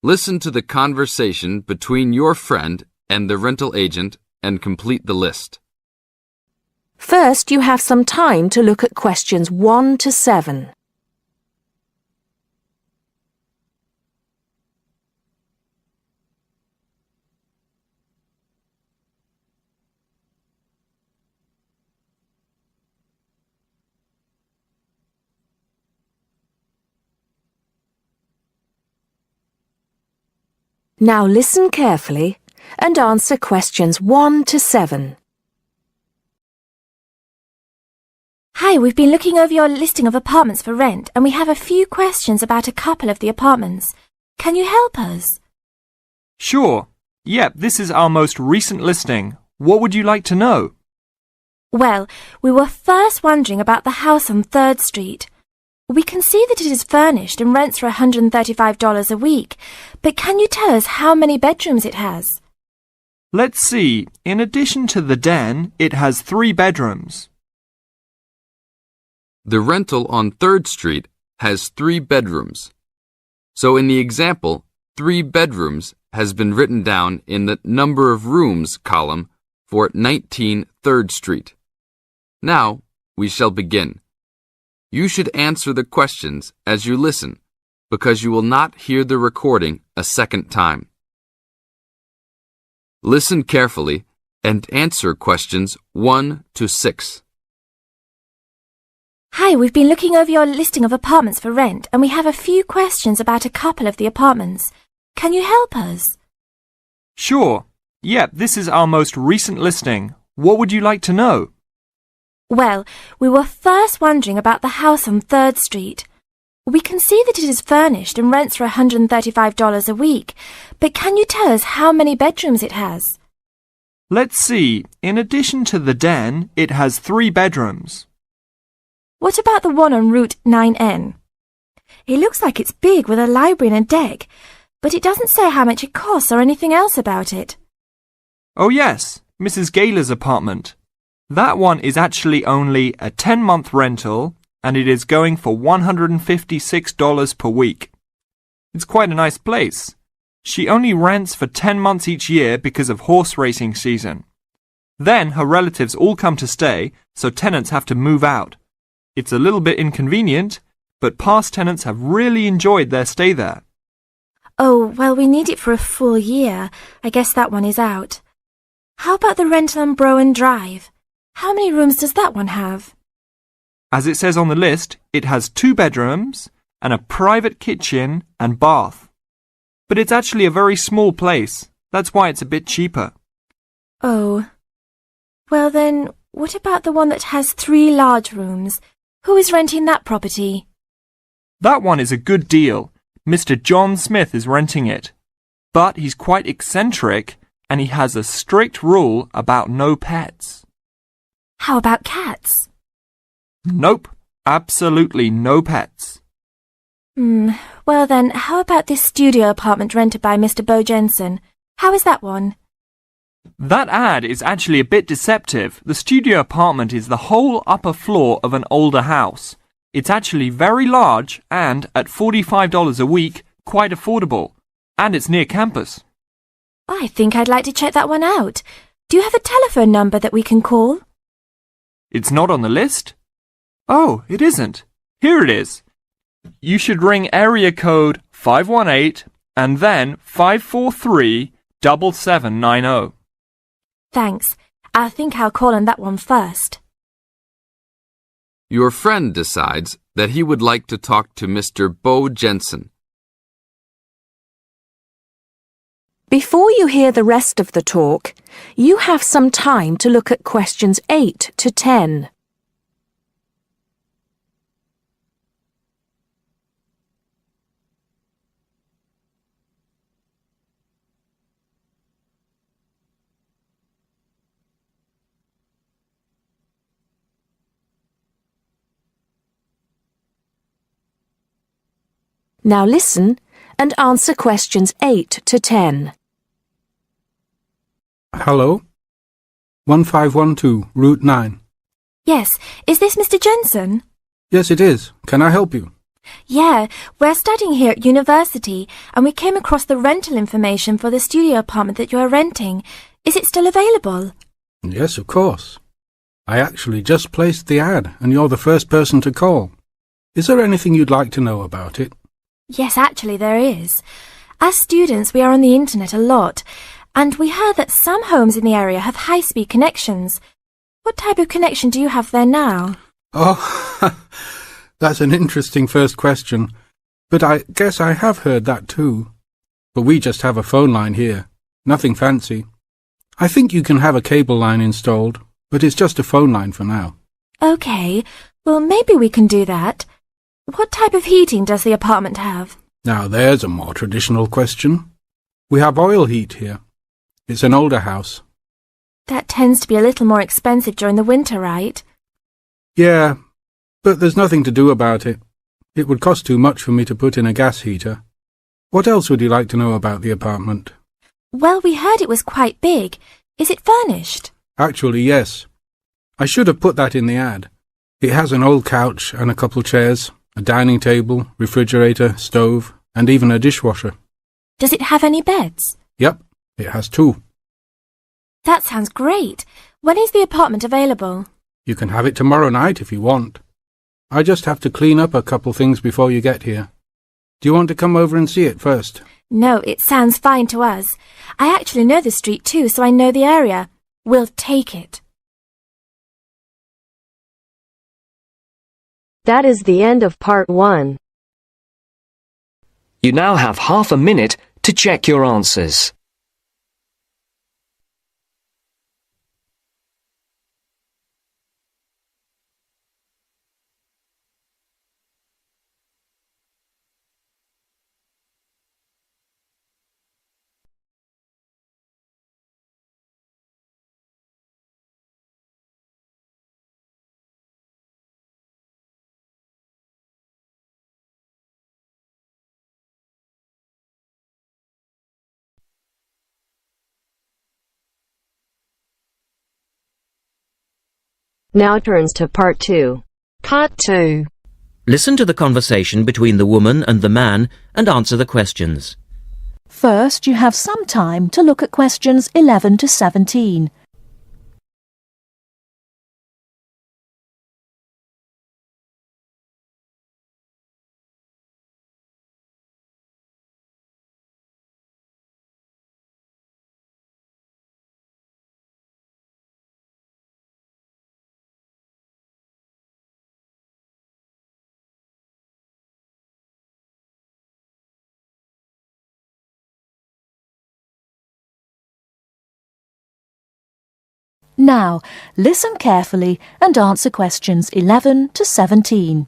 Listen to the conversation between your friend and the rental agent and complete the list. First, you have some time to look at questions 1 to 7. Now listen carefully and answer questions 1 to 7. Hi, we've been looking over your listing of apartments for rent and we have a few questions about a couple of the apartments. Can you help us? Sure. Yep, this is our most recent listing. What would you like to know? Well, we were first wondering about the house on 3rd Street. We can see that it is furnished and rents for $135 a week, but can you tell us how many bedrooms it has? Let's see. In addition to the den, it has 3 bedrooms. The rental on 3rd Street has 3 bedrooms. So in the example, 3 bedrooms has been written down in the number of rooms column for 19 3rd Street. Now we shall begin. You should answer the questions as you listen, because you will not hear the recording a second time. Listen carefully and answer questions 1 to 6. Hi, we've been looking over your listing of apartments for rent and we have a few questions about a couple of the apartments. Can you help us? Sure. Yep, this is our most recent listing. What would you like to know? Well, we were first wondering about the house on 3rd Street. We can see that it is furnished and rents for $135 a week, but can you tell us how many bedrooms it has? Let's see. In addition to the den, it has 3 bedrooms. What about the one on Route 9N? It looks like it's big with a library and a deck, but it doesn't say how much it costs or anything else about it. Oh yes, Mrs. Gaylor's apartment. That one is actually only a 10-month rental and it is going for $156 per week. It's quite a nice place. She only rents for 10 months each year because of horse racing season. Then her relatives all come to stay, so tenants have to move out. It's a little bit inconvenient, but past tenants have really enjoyed their stay there. Oh, well, we need it for a full year. I guess that one is out. How about the rental on Browen Drive? How many rooms does that one have? As it says on the list, it has 2 bedrooms and a private kitchen and bath. But it's actually a very small place. That's why it's a bit cheaper. Oh. Well then, what about the one that has 3 large rooms? Who is renting that property? That one is a good deal. Mr. John Smith is renting it. But he's quite eccentric and he has a strict rule about no pets. How about cats? Nope, absolutely no pets. Well then, how about this studio apartment rented by Mr. Bo Jensen? How is that one? That ad is actually a bit deceptive. The studio apartment is the whole upper floor of an older house. It's actually very large and, at $45 a week, quite affordable. And it's near campus. I think I'd like to check that one out. Do you have a telephone number that we can call? It's not on the list? Oh, it isn't. Here it is. You should ring area code 518 and then 543-7790. Thanks. I think I'll call on that one first. Your friend decides that he would like to talk to Mr. Bo Jensen. Before you hear the rest of the talk, you have some time to look at questions 8 to 10. Now listen and answer questions 8 to 10. Hello? 1512, Route 9. Yes, is this Mr. Jensen? Yes, it is. Can I help you? Yeah, we're studying here at university and we came across the rental information for the studio apartment that you are renting. Is it still available? Yes, of course. I actually just placed the ad and you're the first person to call. Is there anything you'd like to know about it? Yes, actually there is. As students, we are on the internet a lot, and we heard that some homes in the area have high-speed connections. What type of connection do you have there now? Oh, that's an interesting first question. But I guess I have heard that too. But we just have a phone line here. Nothing fancy. I think you can have a cable line installed, but it's just a phone line for now. Okay, well maybe we can do that. What type of heating does the apartment have? Now there's a more traditional question. We have oil heat here. It's an older house. That tends to be a little more expensive during the winter, right? Yeah, but there's nothing to do about it. It would cost too much for me to put in a gas heater. What else would you like to know about the apartment? Well, we heard it was quite big. Is it furnished? Actually, yes. I should have put that in the ad. It has an old couch and a couple chairs, a dining table, refrigerator, stove, and even a dishwasher. Does it have any beds? Yep, it has 2. That sounds great. When is the apartment available? You can have it tomorrow night if you want. I just have to clean up a couple things before you get here. Do you want to come over and see it first? No, it sounds fine to us. I actually know the street too, so I know the area. We'll take it. That is the end of part 1. You now have half a minute to check your answers. Now turns to part 2. Part 2. Listen to the conversation between the woman and the man and answer the questions. First, you have some time to look at questions 11 to 17. Now, listen carefully and answer questions 11 to 17.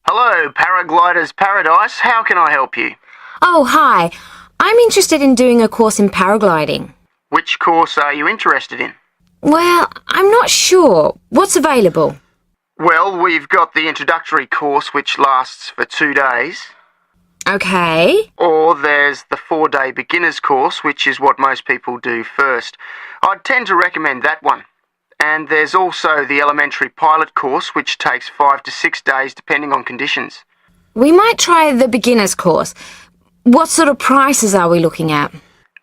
Hello, Paraglider's Paradise. How can I help you? Oh, hi. I'm interested in doing a course in paragliding. Which course are you interested in? Well, I'm not sure. What's available? Well, we've got the introductory course which lasts for 2 days. Okay. Or there's the 4-day beginner's course, which is what most people do first. I'd tend to recommend that one. And there's also the elementary pilot course, which takes 5 to 6 days depending on conditions. We might try the beginner's course. What sort of prices are we looking at?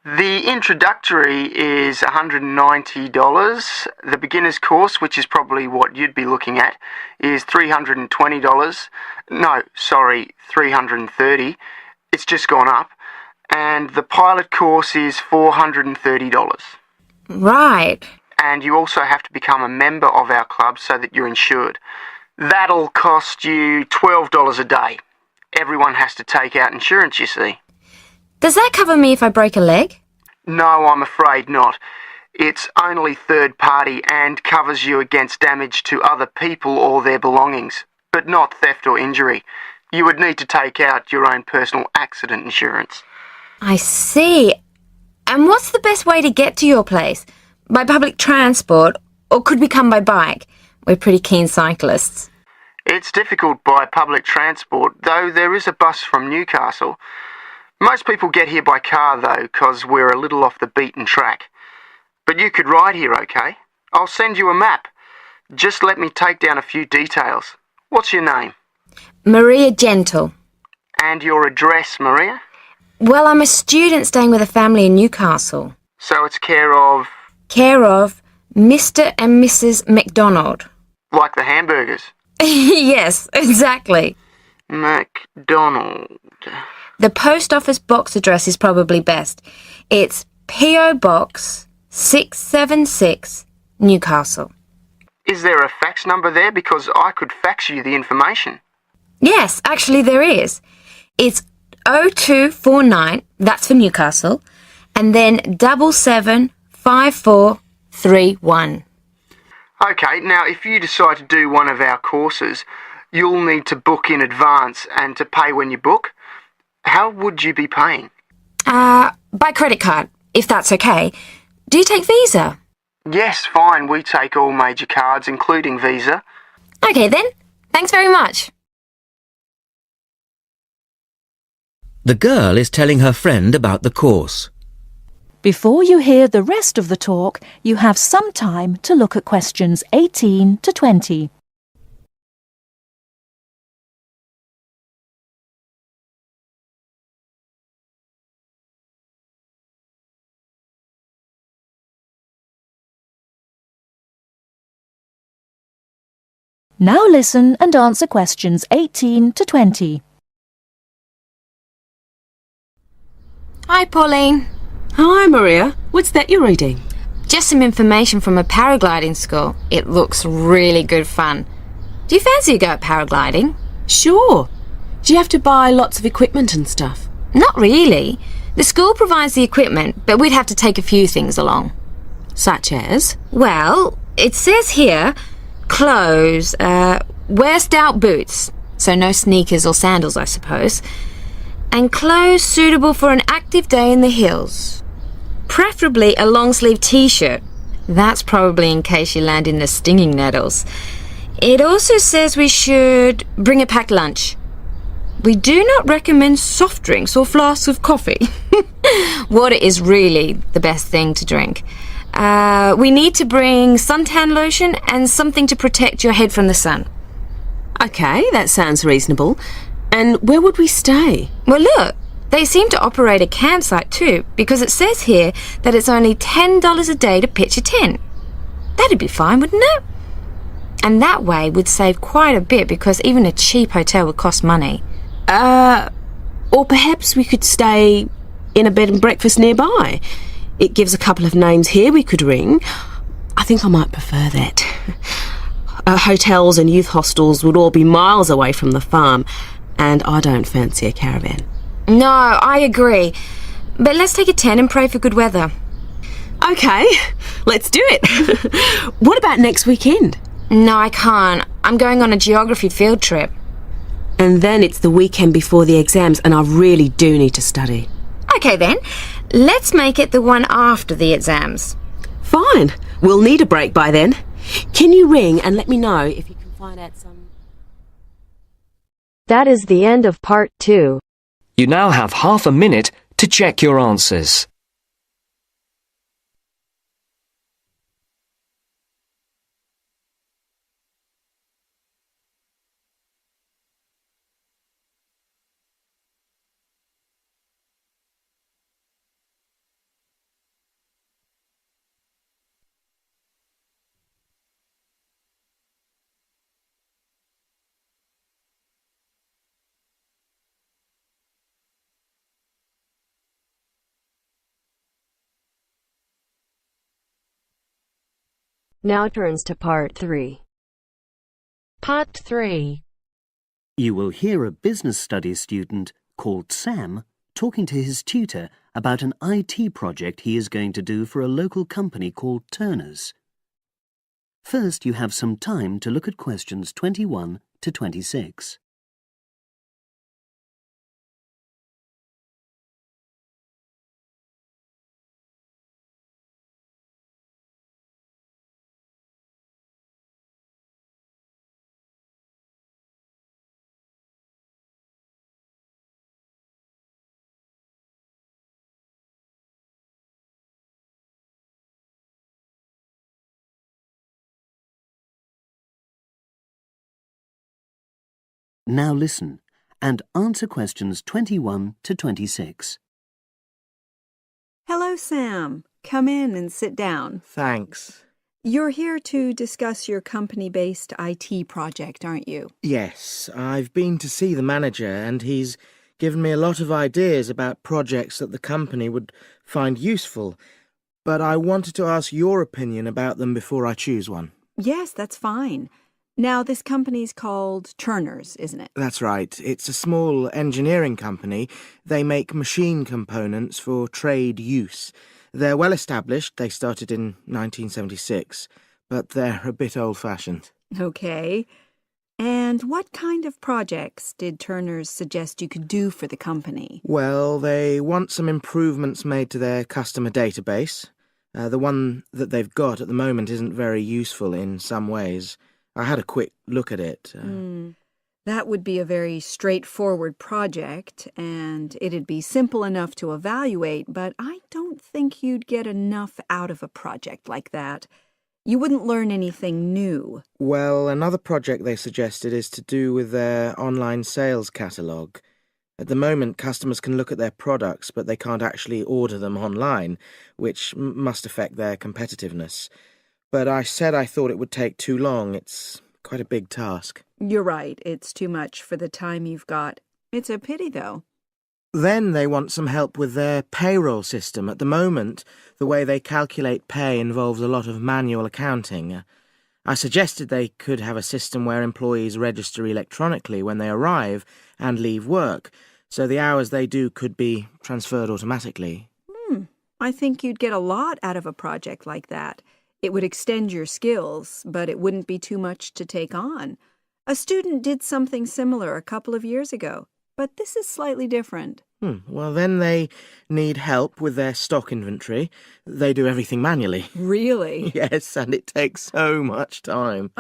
The introductory is $190. The beginner's course, which is probably what you'd be looking at, is $320. No, sorry, $330. It's just gone up. And the pilot course is $430. Right. And you also have to become a member of our club so that you're insured. That'll cost you $12 a day. Everyone has to take out insurance, you see. Does that cover me if I break a leg? No, I'm afraid not. It's only third party and covers you against damage to other people or their belongings, but not theft or injury. You would need to take out your own personal accident insurance. I see. And what's the best way to get to your place? By public transport, or could we come by bike? We're pretty keen cyclists. It's difficult by public transport, though there is a bus from Newcastle. Most people get here by car though, 'cause we're a little off the beaten track. But you could ride here, okay? I'll send you a map. Just let me take down a few details. What's your name? Maria Gentle. And your address, Maria? Well, I'm a student staying with a family in Newcastle. So it's care of... Care of Mr. and Mrs. McDonald. Like the hamburgers? Yes, exactly. McDonald. The post office box address is probably best. It's P.O. Box 676, Newcastle. Is there a fax number there? Because I could fax you the information. Yes, actually there is. It's 0249, that's for Newcastle, and then 775431. Okay, now if you decide to do one of our courses, you'll need to book in advance and to pay when you book. How would you be paying? By credit card, if that's okay. Do you take Visa? Yes, fine. We take all major cards, including Visa. Okay then. Thanks very much. The girl is telling her friend about the course. Before you hear the rest of the talk, you have some time to look at questions 18 to 20. Now listen and answer questions 18 to 20. Hi, Pauline. Hi, Maria. What's that you're reading? Just some information from a paragliding school. It looks really good fun. Do you fancy a go at paragliding? Sure. Do you have to buy lots of equipment and stuff? Not really. The school provides the equipment, but we'd have to take a few things along. Such as? Well, it says here, clothes, wear stout boots, so no sneakers or sandals, I suppose, and clothes suitable for an active day in the hills. Preferably a long-sleeve t-shirt. That's probably in case you land in the stinging nettles. It also says we should bring a packed lunch. We do not recommend soft drinks or flasks of coffee. Water is really the best thing to drink. We need to bring suntan lotion and something to protect your head from the sun. Okay, that sounds reasonable. And where would we stay? Well, look, they seem to operate a campsite too, because it says here that it's only $10 a day to pitch a tent. That'd be fine, wouldn't it? And that way we'd save quite a bit, because even a cheap hotel would cost money. Or perhaps we could stay in a bed and breakfast nearby. It gives a couple of names here we could ring. I think I might prefer that. Hotels and youth hostels would all be miles away from the farm, and I don't fancy a caravan. No, I agree. But let's take a tent and pray for good weather. Okay, let's do it. What about next weekend? No, I can't. I'm going on a geography field trip. And then it's the weekend before the exams, and I really do need to study. Okay then, let's make it the one after the exams. Fine, we'll need a break by then. Can you ring and let me know if you can find out some... That is the end of part 2. You now have half a minute to check your answers. Now turns to part 3. Part 3. You will hear a business studies student called Sam talking to his tutor about an IT project he is going to do for a local company called Turner's. First, you have some time to look at questions 21 to 26. Now listen and answer questions 21 to 26. Hello, Sam. Come in and sit down. Thanks. You're here to discuss your company-based IT project, aren't you? Yes, I've been to see the manager and he's given me a lot of ideas about projects that the company would find useful, but I wanted to ask your opinion about them before I choose one. Yes, that's fine. Now, this company's called Turner's, isn't it? That's right. It's a small engineering company. They make machine components for trade use. They're well established. They started in 1976, but they're a bit old-fashioned. Okay. And what kind of projects did Turner's suggest you could do for the company? Well, they want some improvements made to their customer database. The one that they've got at the moment isn't very useful in some ways. I had a quick look at it. That would be a very straightforward project, and it'd be simple enough to evaluate, but I don't think you'd get enough out of a project like that. You wouldn't learn anything new. Well, another project they suggested is to do with their online sales catalogue. At the moment, customers can look at their products, but they can't actually order them online, which must affect their competitiveness. But I said I thought it would take too long. It's quite a big task. You're right. It's too much for the time you've got. It's a pity, though. Then they want some help with their payroll system. At the moment, the way they calculate pay involves a lot of manual accounting. I suggested they could have a system where employees register electronically when they arrive and leave work, so the hours they do could be transferred automatically. I think you'd get a lot out of a project like that. It would extend your skills, but it wouldn't be too much to take on. A student did something similar a couple of years ago, but this is slightly different. Well, then they need help with their stock inventory. They do everything manually. Really? Yes, and it takes so much time.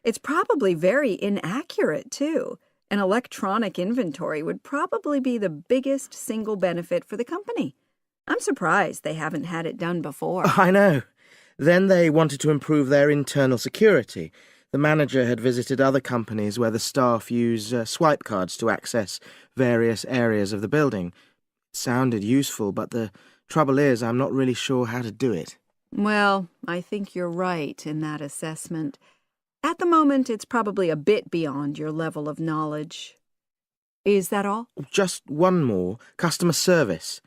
It's probably very inaccurate, too. An electronic inventory would probably be the biggest single benefit for the company. I'm surprised they haven't had it done before. I know. Then they wanted to improve their internal security. The manager had visited other companies where the staff use swipe cards to access various areas of the building. It sounded useful, but the trouble is I'm not really sure how to do it. Well, I think you're right in that assessment. At the moment, it's probably a bit beyond your level of knowledge. Is that all? Just one more. Customer service.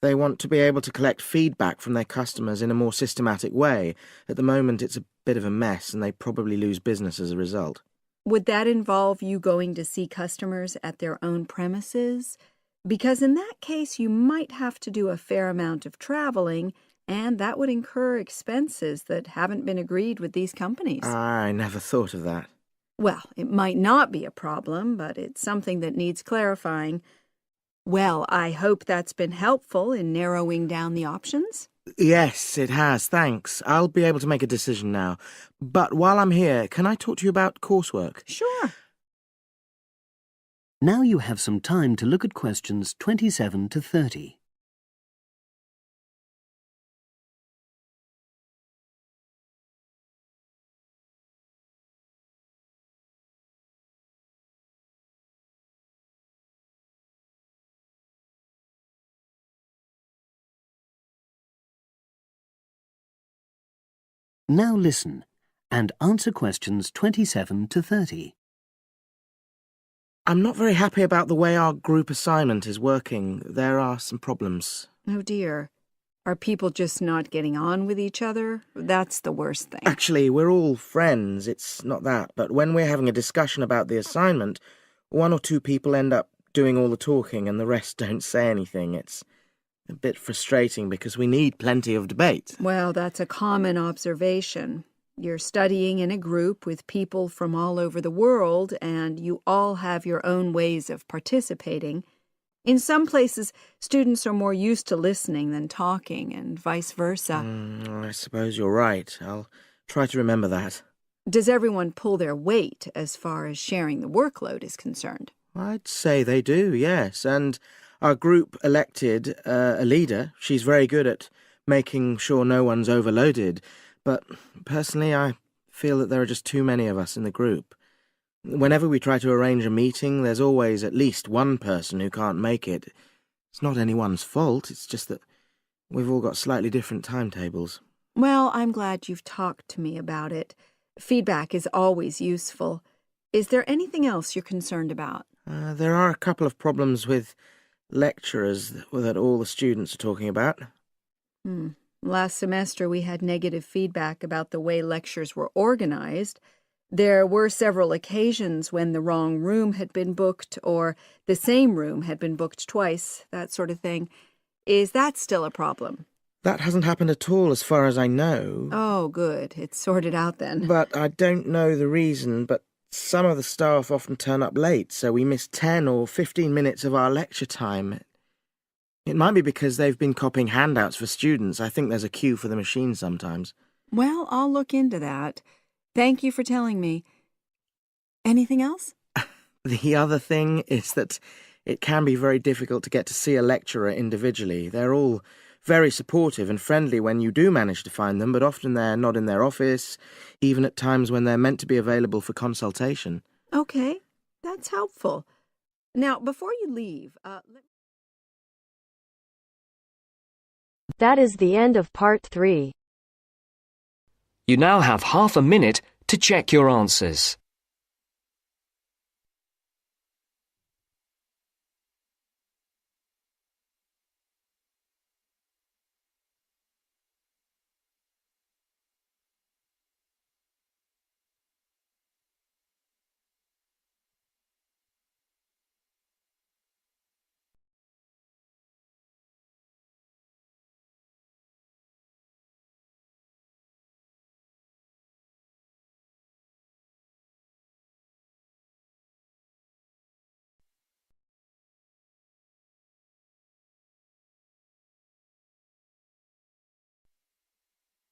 They want to be able to collect feedback from their customers in a more systematic way. At the moment, it's a bit of a mess, and they probably lose business as a result. Would that involve you going to see customers at their own premises? Because in that case, you might have to do a fair amount of traveling, and that would incur expenses that haven't been agreed with these companies. I never thought of that. Well, it might not be a problem, but it's something that needs clarifying. Well, I hope that's been helpful in narrowing down the options. Yes, it has, thanks. I'll be able to make a decision now. But while I'm here, can I talk to you about coursework? Sure. Now you have some time to look at questions 27 to 30. Now listen and answer questions 27 to 30. I'm not very happy about the way our group assignment is working. There are some problems. Oh dear. Are people just not getting on with each other? That's the worst thing. Actually, we're all friends. It's not that. But when we're having a discussion about the assignment, one or two people end up doing all the talking and the rest don't say anything. It's a bit frustrating because we need plenty of debate. Well, that's a common observation. You're studying in a group with people from all over the world, and you all have your own ways of participating. In some places, students are more used to listening than talking, and vice versa. I suppose you're right. I'll try to remember that. Does everyone pull their weight as far as sharing the workload is concerned? I'd say they do, yes. And our group elected a leader. She's very good at making sure no one's overloaded. But personally, I feel that there are just too many of us in the group. Whenever we try to arrange a meeting, there's always at least one person who can't make it. It's not anyone's fault, it's just that we've all got slightly different timetables. Well, I'm glad you've talked to me about it. Feedback is always useful. Is there anything else you're concerned about? There are a couple of problems with lecturers that all the students are talking about. Last semester we had negative feedback about the way lectures were organized. There were several occasions when the wrong room had been booked or the same room had been booked twice, that sort of thing. Is that still a problem? That hasn't happened at all as far as I know. Oh, good. It's sorted out then. But I don't know the reason, but some of the staff often turn up late, so we miss 10 or 15 minutes of our lecture time. It might be because they've been copying handouts for students. I think there's a queue for the machine sometimes. Well, I'll look into that. Thank you for telling me. Anything else? The other thing is that it can be very difficult to get to see a lecturer individually. They're all very supportive and friendly when you do manage to find them, but often they're not in their office, even at times when they're meant to be available for consultation. Okay, that's helpful. Now, before you leave, That is the end of part 3. You now have half a minute to check your answers.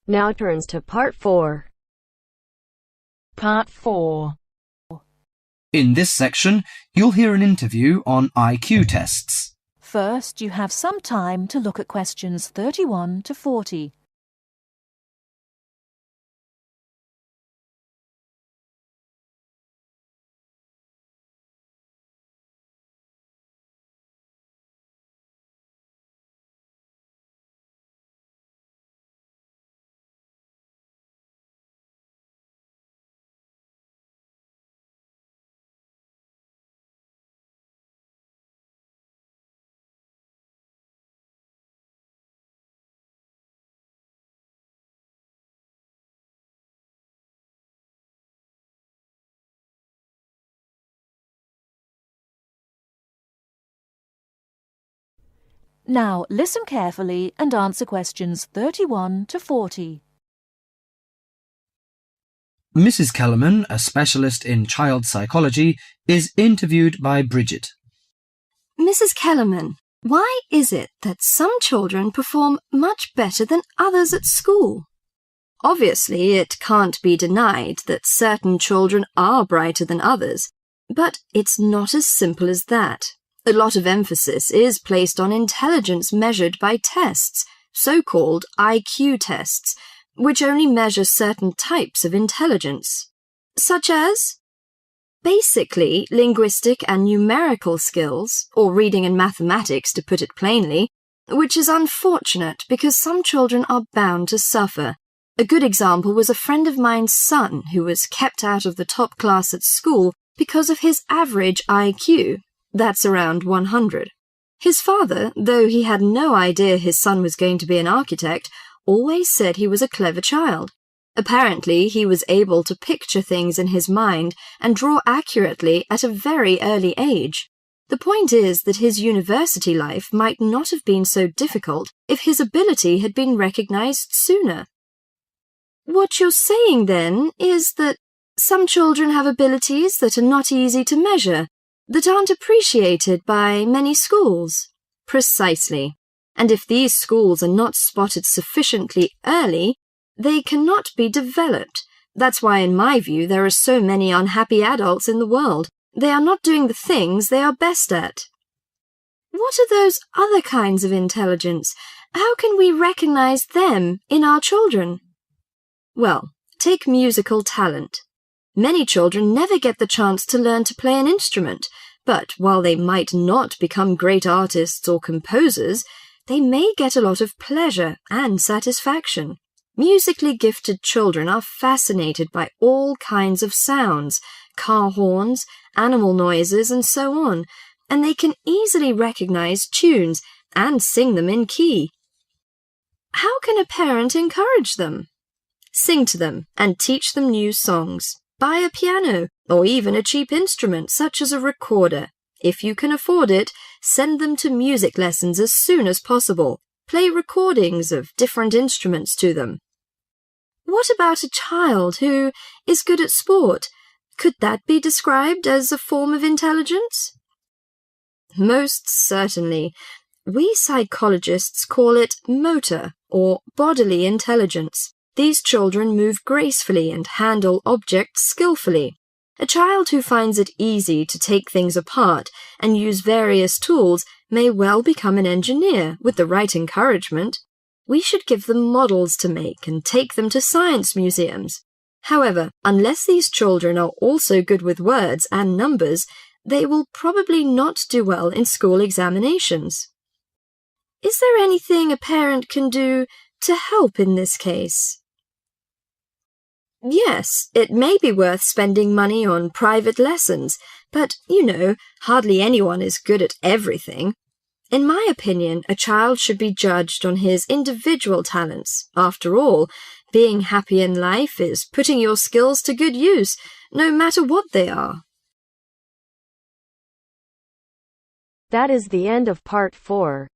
Now turns to part 4. Part 4. In this section, you'll hear an interview on IQ tests. First, you have some time to look at questions 31 to 40. Now, listen carefully and answer questions 31 to 40. Mrs. Kellerman, a specialist in child psychology, is interviewed by Bridget. Mrs. Kellerman, why is it that some children perform much better than others at school? Obviously, it can't be denied that certain children are brighter than others, but it's not as simple as that. A lot of emphasis is placed on intelligence measured by tests, so-called IQ tests, which only measure certain types of intelligence, such as basically linguistic and numerical skills, or reading and mathematics to put it plainly, which is unfortunate because some children are bound to suffer. A good example was a friend of mine's son who was kept out of the top class at school because of his average IQ. That's around 100. His father, though he had no idea his son was going to be an architect, always said he was a clever child. Apparently, he was able to picture things in his mind and draw accurately at a very early age. The point is that his university life might not have been so difficult if his ability had been recognized sooner. What you're saying, then, is that some children have abilities that are not easy to measure, that aren't appreciated by many schools. Precisely. And if these schools are not spotted sufficiently early, they cannot be developed. That's why, in my view, there are so many unhappy adults in the world. They are not doing the things they are best at. What are those other kinds of intelligence? How can we recognize them in our children? Well, take musical talent. Many children never get the chance to learn to play an instrument, but while they might not become great artists or composers, they may get a lot of pleasure and satisfaction. Musically gifted children are fascinated by all kinds of sounds, car horns, animal noises, and so on, and they can easily recognize tunes and sing them in key. How can a parent encourage them? Sing to them and teach them new songs. Buy a piano or even a cheap instrument such as a recorder. If you can afford it, send them to music lessons as soon as possible. Play recordings of different instruments to them. What about a child who is good at sport? Could that be described as a form of intelligence? Most certainly. We psychologists call it motor or bodily intelligence. These children move gracefully and handle objects skillfully. A child who finds it easy to take things apart and use various tools may well become an engineer with the right encouragement. We should give them models to make and take them to science museums. However, unless these children are also good with words and numbers, they will probably not do well in school examinations. Is there anything a parent can do to help in this case? Yes, it may be worth spending money on private lessons, but, hardly anyone is good at everything. In my opinion, a child should be judged on his individual talents. After all, being happy in life is putting your skills to good use, no matter what they are. That is the end of part 4.